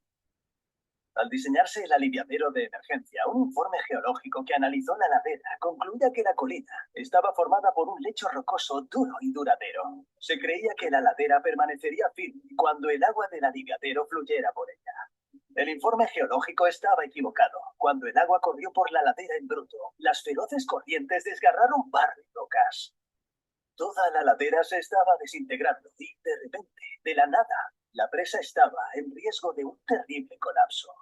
Al diseñarse el aliviadero de emergencia, un informe geológico que analizó la ladera concluía que la colina estaba formada por un lecho rocoso duro y duradero. Se creía que la ladera permanecería firme cuando el agua del aliviadero fluyera por ella. El informe geológico estaba equivocado. Cuando el agua corrió por la ladera en bruto, las feroces corrientes desgarraron barro y rocas. Toda la ladera se estaba desintegrando y, de repente, de la nada, la presa estaba en riesgo de un terrible colapso.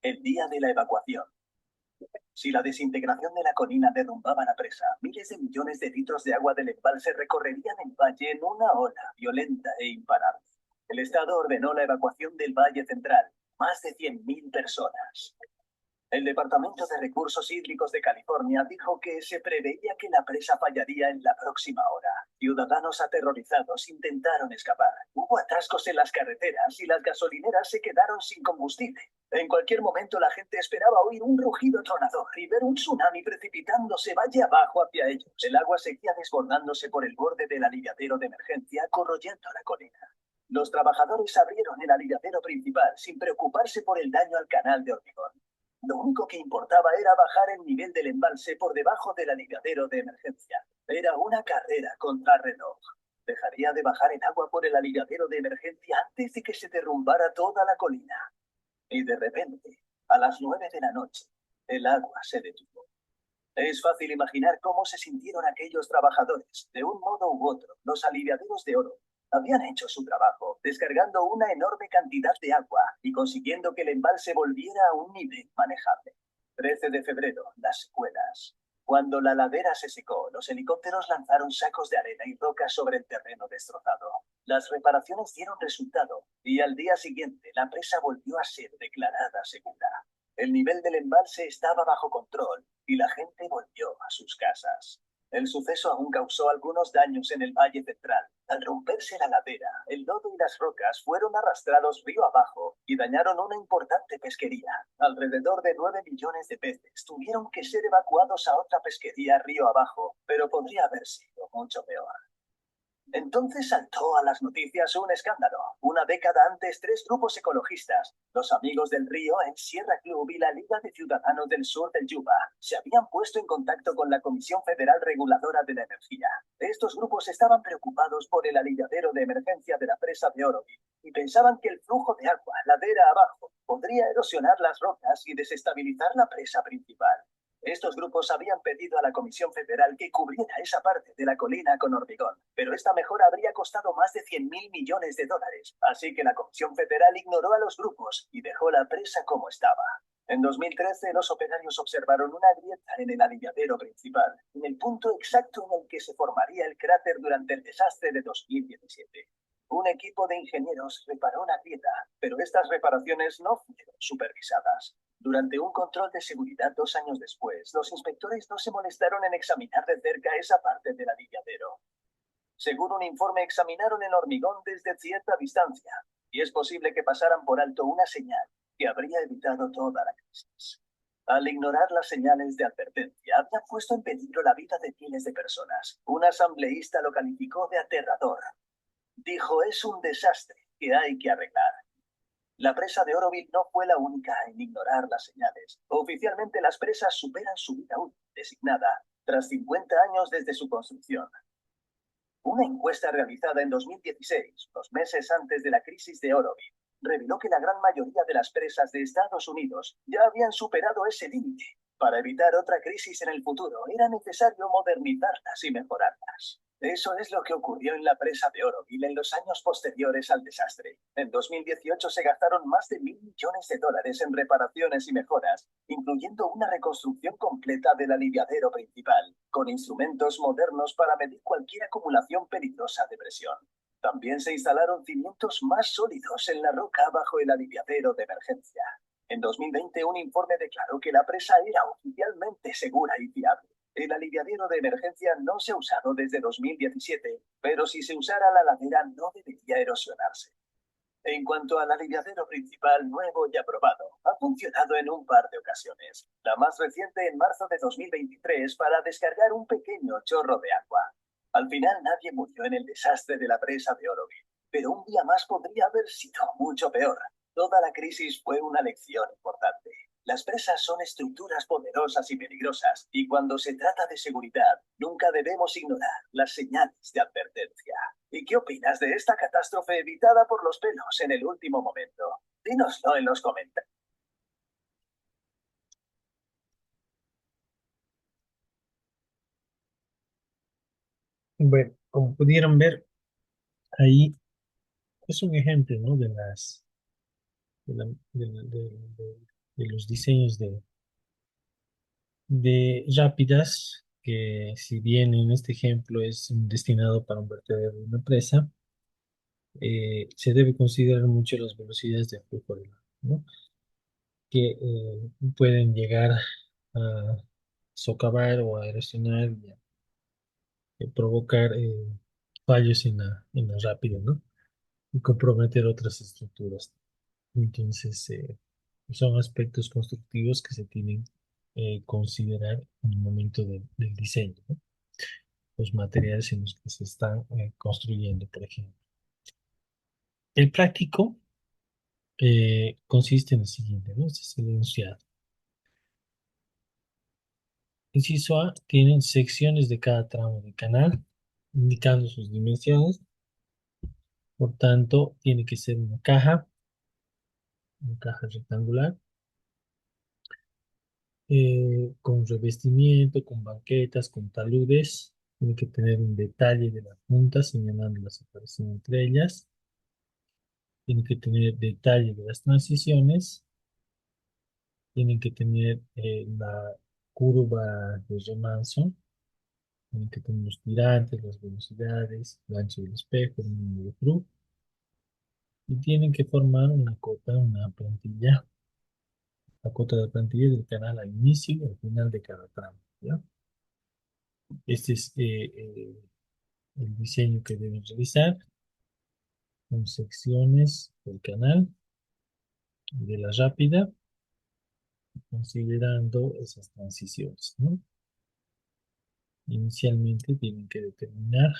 El día de la evacuación. Si la desintegración de la colina derrumbaba la presa, miles de millones de litros de agua del embalse recorrerían el valle en una ola violenta e imparable. El Estado ordenó la evacuación del Valle Central. Más de 100.000 personas. El Departamento de Recursos Hídricos de California dijo que se preveía que la presa fallaría en la próxima hora. Ciudadanos aterrorizados intentaron escapar. Hubo atascos en las carreteras y las gasolineras se quedaron sin combustible. En cualquier momento la gente esperaba oír un rugido tronador y ver un tsunami precipitándose valle abajo hacia ellos. El agua seguía desbordándose por el borde del aliviadero de emergencia, corroyendo la colina. Los trabajadores abrieron el aliviadero principal sin preocuparse por el daño al canal de hormigón. Lo único que importaba era bajar el nivel del embalse por debajo del aliviadero de emergencia. Era una carrera contra reloj. Dejaría de bajar el agua por el aliviadero de emergencia antes de que se derrumbara toda la colina. Y de repente, a las 9 de la noche, el agua se detuvo. Es fácil imaginar cómo se sintieron aquellos trabajadores. De un modo u otro, los aliviaderos de oro habían hecho su trabajo, descargando una enorme cantidad de agua y consiguiendo que el embalse volviera a un nivel manejable. 13 de febrero, las secuelas. Cuando la ladera se secó, los helicópteros lanzaron sacos de arena y rocas sobre el terreno destrozado. Las reparaciones dieron resultado y al día siguiente la presa volvió a ser declarada segura. El nivel del embalse estaba bajo control y la gente volvió a sus casas. El suceso aún causó algunos daños en el Valle Central. Al romperse la ladera, el lodo y las rocas fueron arrastrados río abajo y dañaron una importante pesquería. Alrededor de 9 millones de peces tuvieron que ser evacuados a otra pesquería río abajo, pero podría haber sido mucho peor. Entonces saltó a las noticias un escándalo. Una década antes, tres grupos ecologistas, los Amigos del Río, el Sierra Club y la Liga de Ciudadanos del Sur del Yuba, se habían puesto en contacto con la Comisión Federal Reguladora de la Energía. Estos grupos estaban preocupados por el aliviadero de emergencia de la presa de Oroville y pensaban que el flujo de agua, ladera abajo, podría erosionar las rocas y desestabilizar la presa principal. Estos grupos habían pedido a la Comisión Federal que cubriera esa parte de la colina con hormigón, pero esta mejora habría costado más de 100.000 millones de dólares, así que la Comisión Federal ignoró a los grupos y dejó la presa como estaba. En 2013, los operarios observaron una grieta en el aliviadero principal, en el punto exacto en el que se formaría el cráter durante el desastre de 2017. Un equipo de ingenieros reparó la grieta, pero estas reparaciones no fueron supervisadas. Durante un control de seguridad 2 años después, los inspectores no se molestaron en examinar de cerca esa parte del aliviadero. Según un informe, examinaron el hormigón desde cierta distancia, y es posible que pasaran por alto una señal que habría evitado toda la crisis. Al ignorar las señales de advertencia, había puesto en peligro la vida de miles de personas. Un asambleísta lo calificó de aterrador. Dijo, es un desastre que hay que arreglar. La presa de Oroville no fue la única en ignorar las señales. Oficialmente las presas superan su vida útil designada tras 50 años desde su construcción. Una encuesta realizada en 2016, unos meses antes de la crisis de Oroville, reveló que la gran mayoría de las presas de Estados Unidos ya habían superado ese límite. Para evitar otra crisis en el futuro, era necesario modernizarlas y mejorarlas. Eso es lo que ocurrió en la presa de Oroville en los años posteriores al desastre. En 2018 se gastaron más de 1.000 millones de dólares en reparaciones y mejoras, incluyendo una reconstrucción completa del aliviadero principal, con instrumentos modernos para medir cualquier acumulación peligrosa de presión. También se instalaron cimientos más sólidos en la roca bajo el aliviadero de emergencia. En 2020, un informe declaró que la presa era oficialmente segura y fiable. El aliviadero de emergencia no se ha usado desde 2017, pero si se usara la ladera no debería erosionarse. En cuanto al aliviadero principal nuevo y aprobado, ha funcionado en un par de ocasiones. La más reciente en marzo de 2023 para descargar un pequeño chorro de agua. Al final nadie murió en el desastre de la presa de Oroville, pero un día más podría haber sido mucho peor. Toda la crisis fue una lección importante. Las presas son estructuras poderosas y peligrosas, y cuando se trata de seguridad, nunca debemos ignorar las señales de advertencia. ¿Y qué opinas de esta catástrofe evitada por los pelos en el último momento? Dínoslo en los comentarios. Bueno, como pudieron ver, ahí es un ejemplo, ¿no? De, la- de los diseños de rápidas, que si bien en este ejemplo es destinado para un vertedero de una presa, se debe considerar mucho las velocidades de flujo del agua, ¿no? que pueden llegar a socavar o a erosionar y a provocar fallos en la rápida, ¿no? Y comprometer otras estructuras. Entonces, son aspectos constructivos que se tienen considerar en el momento del diseño, ¿no? Los materiales en los que se están construyendo, por ejemplo. El práctico consiste en lo siguiente, ¿no? Este es el enunciado. Inciso A, tienen secciones de cada tramo de canal, indicando sus dimensiones. Por tanto, tiene que ser una caja rectangular, con revestimiento, con banquetas, con taludes. Tiene que tener un detalle de la punta, señalando la separación entre ellas. Tiene que tener detalle de las transiciones. Tienen que tener la curva de remanso. Tienen que tener los tirantes, las velocidades, el ancho del espejo, el número de cruz. Y tienen que formar una cota, una plantilla, la cota de plantilla del canal al inicio y al final de cada tramo, ¿ya? Este es el diseño que deben realizar con secciones del canal de la rápida, considerando esas transiciones, ¿no? Inicialmente tienen que determinar,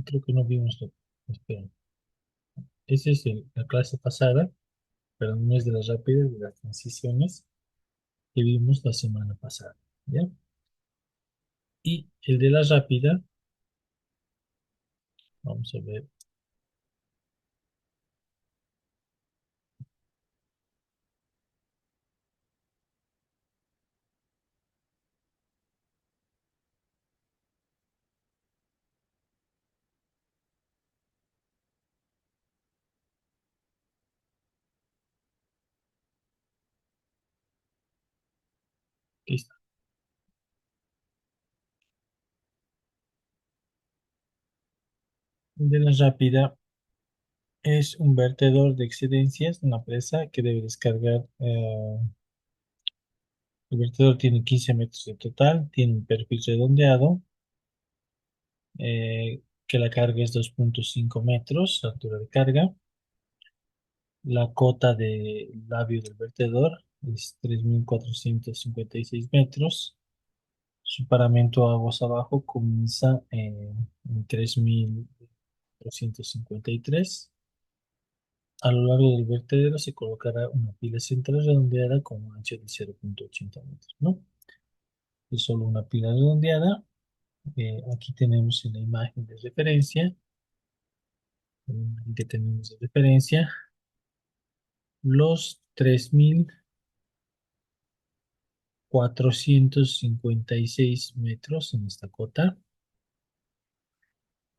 creo que no vimos espera, esa es la clase pasada, pero no es de la rápida, es de las transiciones que vimos la semana pasada, ¿ya? Y el de la rápida, vamos a ver, aquí está. El de la rápida es un vertedor de excedencias, una presa que debe descargar. El vertedor tiene 15 metros de total, tiene un perfil redondeado, que la carga es 2,5 metros, la altura de carga. La cota del labio del vertedor es 3.456 metros. Su paramento aguas abajo comienza en 3.453. A lo largo del vertedero se colocará una pila central redondeada con un ancho de 0,80 metros, ¿no? Es solo una pila redondeada. Aquí tenemos en la imagen de referencia, los 3.456 metros en esta cota,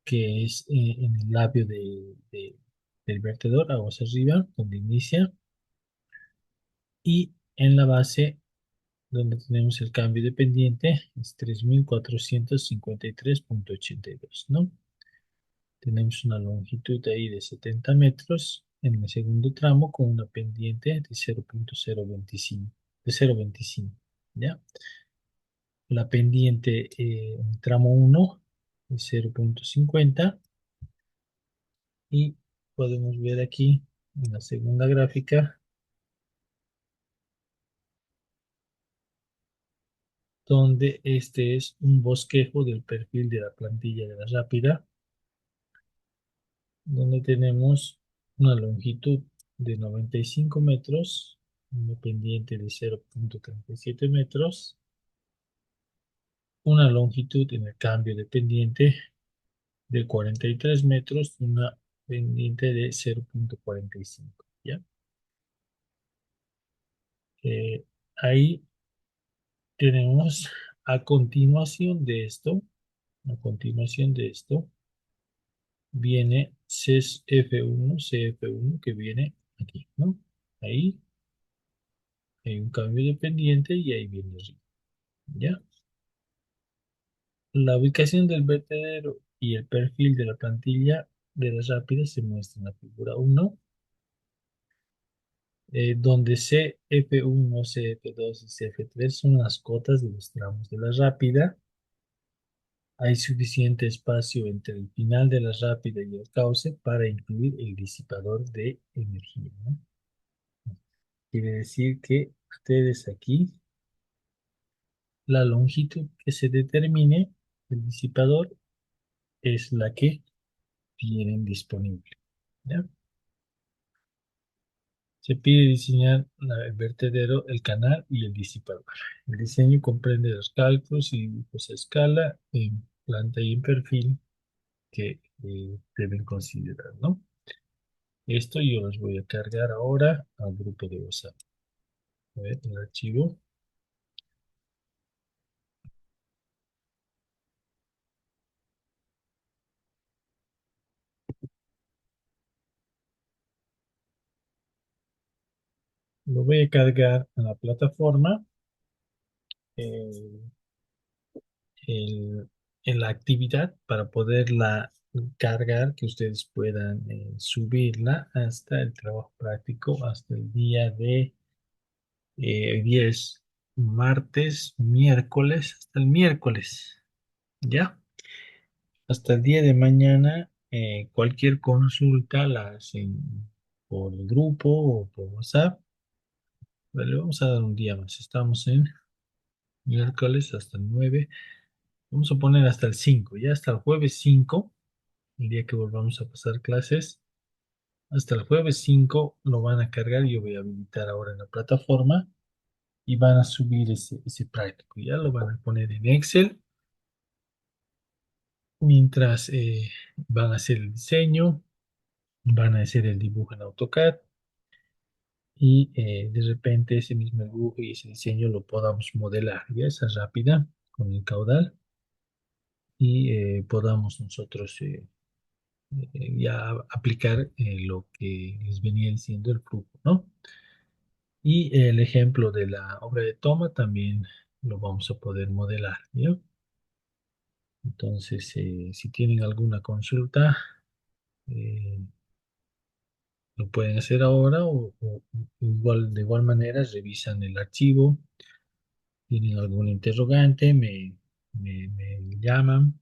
que es en el labio del vertedor, aguas arriba, donde inicia, y en la base, donde tenemos el cambio de pendiente, es 3.453,82, ¿no? Tenemos una longitud ahí de 70 metros en el segundo tramo con una pendiente de 0,025, de 0,25, ¿ya? La pendiente en el tramo uno es 0,50 y podemos ver aquí en la segunda gráfica donde este es un bosquejo del perfil de la plantilla de la rápida, donde tenemos una longitud de 95 metros, una pendiente de 0,37 metros, una longitud en el cambio de pendiente de 43 metros y una pendiente de 0,45, ¿ya? Ahí tenemos a continuación de esto, a continuación de esto, viene CF1 que viene aquí, ¿no? Ahí hay un cambio de pendiente y ahí viene arriba, ¿ya? La ubicación del vertedero y el perfil de la plantilla de las rápidas se muestra en la figura 1. donde CF1, CF2 y CF3 son las cotas de los tramos de la rápida. Hay suficiente espacio entre el final de la rápida y el cauce para incluir el disipador de energía, ¿no? Quiere decir que ustedes aquí, la longitud que se determine del disipador es la que tienen disponible, ¿ya? Se pide diseñar el vertedero, el canal y el disipador. El diseño comprende los cálculos y dibujos a escala en planta y en perfil que deben considerar, ¿no? Esto yo los voy a cargar ahora al grupo de WhatsApp. A ver, el archivo. Lo voy a cargar a la plataforma. eh, el- en la actividad para poderla cargar, que ustedes puedan subirla hasta el trabajo práctico, hasta el día de hoy día es martes, miércoles, hasta el miércoles, ¿ya? Hasta el día de mañana, cualquier consulta la hacen por el grupo o por WhatsApp. Vale, vamos a dar un día más. Estamos en miércoles hasta el 9. Vamos a poner hasta el 5, ya hasta el jueves 5, el día que volvamos a pasar clases. Hasta el jueves 5 lo van a cargar. Yo voy a habilitar ahora en la plataforma y van a subir ese práctico. Ya lo van a poner en Excel mientras van a hacer el diseño, van a hacer el dibujo en AutoCAD y de repente ese mismo dibujo y ese diseño lo podamos modelar. Ya esa rápida con el caudal y podamos nosotros ya aplicar lo que les venía diciendo el flujo, ¿no? Y el ejemplo de la obra de toma también lo vamos a poder modelar, ¿ya? Entonces, si tienen alguna consulta, eh, lo pueden hacer ahora o igual, de igual manera revisan el archivo, tienen algún interrogante, me llaman